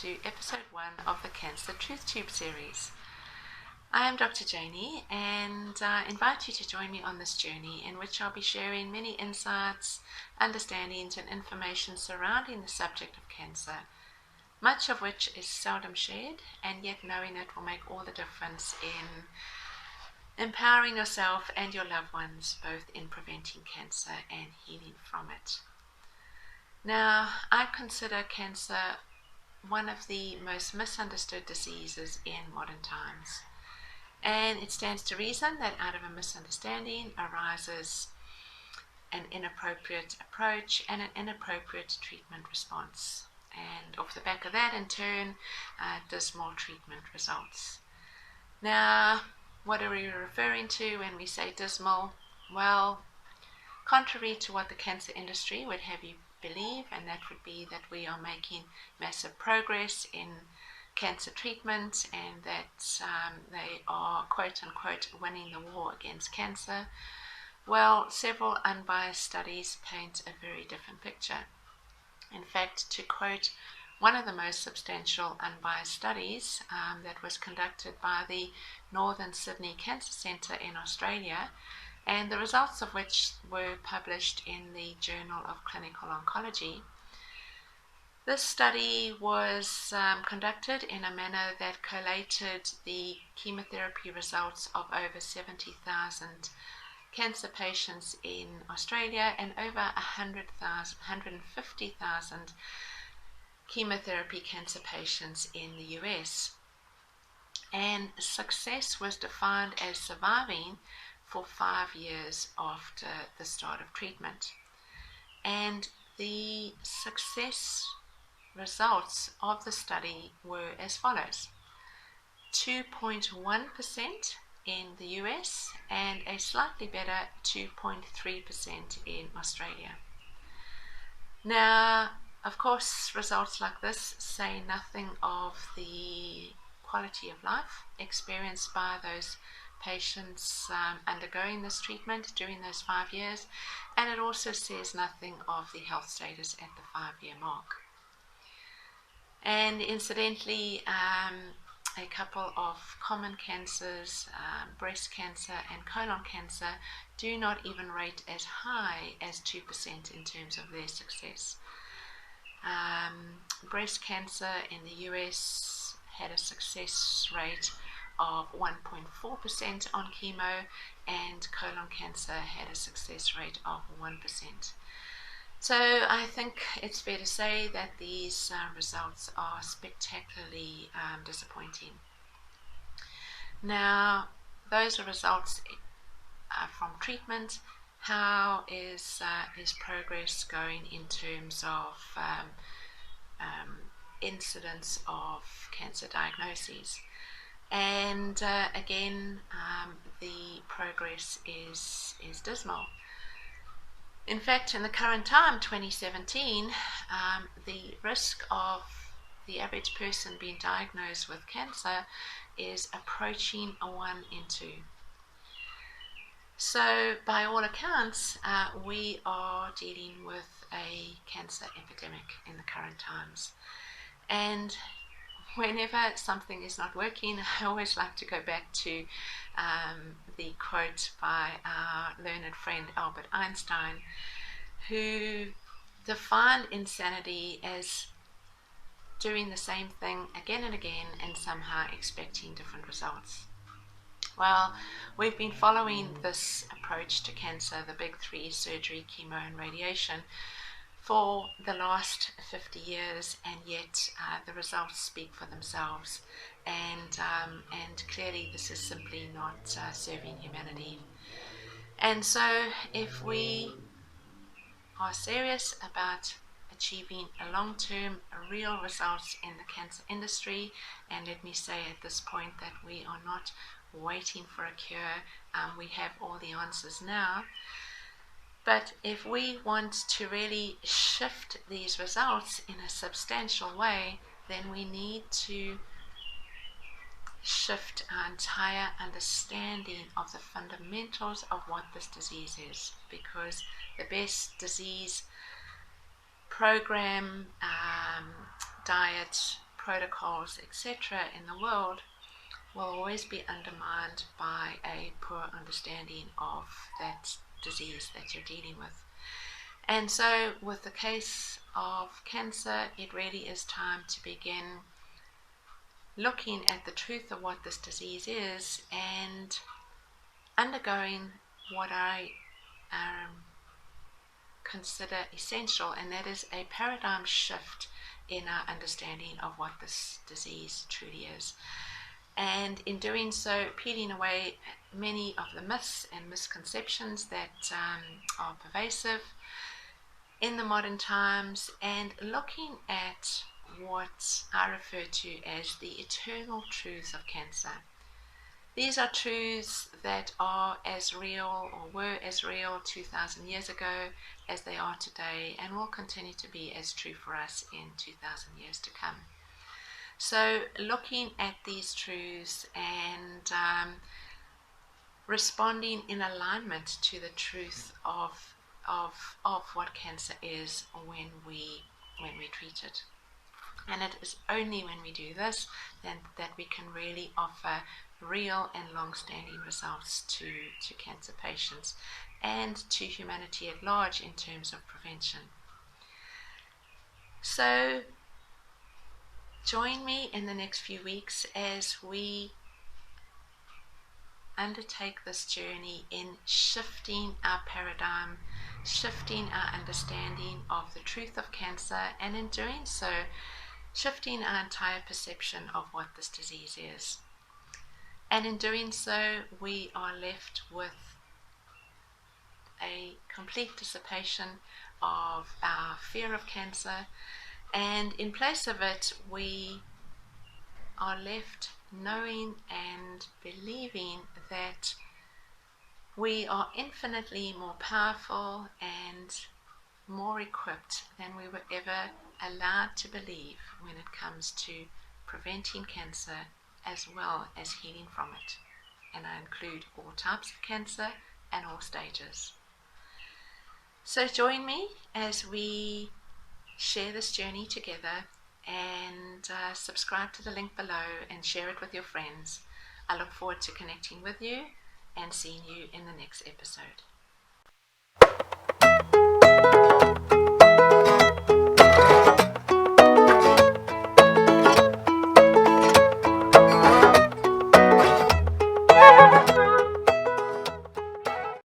to episode 1 of the Cancer Truth Tube series. I am Dr. Janey, and I invite you to join me on this journey in which I'll be sharing many insights, understandings and information surrounding the subject of cancer, much of which is seldom shared, and yet knowing it will make all the difference in empowering yourself and your loved ones, both in preventing cancer and healing from it. Now, I consider cancer one of the most misunderstood diseases in modern times. And it stands to reason that out of a misunderstanding arises an inappropriate approach and an inappropriate treatment response. And off the back of that, in turn, dismal treatment results. Now, what are we referring to when we say dismal? Well, contrary to what the cancer industry would have you believe, and that would be that we are making massive progress in cancer treatment and that they are quote unquote winning the war against cancer. Well, several unbiased studies paint a very different picture. In fact, to quote one of the most substantial unbiased studies that was conducted by the Northern Sydney Cancer Centre in Australia, and the results of which were published in the Journal of Clinical Oncology. This study was conducted in a manner that collated the chemotherapy results of over 70,000 cancer patients in Australia and over 150,000 chemotherapy cancer patients in the US. And success was defined as surviving for 5 years after the start of treatment. And the success results of the study were as follows: 2.1% in the US and a slightly better 2.3% in Australia. Now, of course, results like this say nothing of the quality of life experienced by those patients undergoing this treatment during those 5 years, and it also says nothing of the health status at the 5-year mark. And incidentally, a couple of common cancers, breast cancer and colon cancer, do not even rate as high as 2% in terms of their success. Breast cancer in the US had a success rate of 1.4% on chemo, and colon cancer had a success rate of 1%. So I think it's fair to say that these results are spectacularly disappointing. Now, those are results from treatment. How is progress going in terms of incidence of cancer diagnoses? And again, the progress is dismal. In fact, in the current time, 2017, the risk of the average person being diagnosed with cancer is approaching a 1 in 2. So, by all accounts, we are dealing with a cancer epidemic in the current times. And whenever something is not working, I always like to go back to the quote by our learned friend Albert Einstein, who defined insanity as doing the same thing again and again and somehow expecting different results. Well, we've been following this approach to cancer, the big 3: surgery, chemo and radiation, for the last 50 years, and yet the results speak for themselves, and clearly this is simply not serving humanity. And so if we are serious about achieving a long-term real results in the cancer industry, and let me say at this point that we are not waiting for a cure, we have all the answers now. But if we want to really shift these results in a substantial way, then we need to shift our entire understanding of the fundamentals of what this disease is, because the best disease program, diet, protocols, etc. in the world will always be undermined by a poor understanding of that disease that you're dealing with. And so with the case of cancer, it really is time to begin looking at the truth of what this disease is and undergoing what I consider essential, and that is a paradigm shift in our understanding of what this disease truly is. And in doing so, peeling away many of the myths and misconceptions that are pervasive in the modern times, and looking at what I refer to as the eternal truths of cancer. These are truths that are as real, or were as real 2,000 years ago as they are today, and will continue to be as true for us in 2,000 years to come. So looking at these truths and responding in alignment to the truth of what cancer is when we treat it. And it is only when we do this then that we can really offer real and long-standing results to cancer patients and to humanity at large in terms of prevention. So join me in the next few weeks as we undertake this journey in shifting our paradigm, shifting our understanding of the truth of cancer, and in doing so, shifting our entire perception of what this disease is. And in doing so, we are left with a complete dissipation of our fear of cancer, and in place of it, we are left knowing and believing that we are infinitely more powerful and more equipped than we were ever allowed to believe when it comes to preventing cancer as well as healing from it. And I include all types of cancer and all stages. So join me as we share this journey together, and subscribe to the link below and share it with your friends. I look forward to connecting with you and seeing you in the next episode.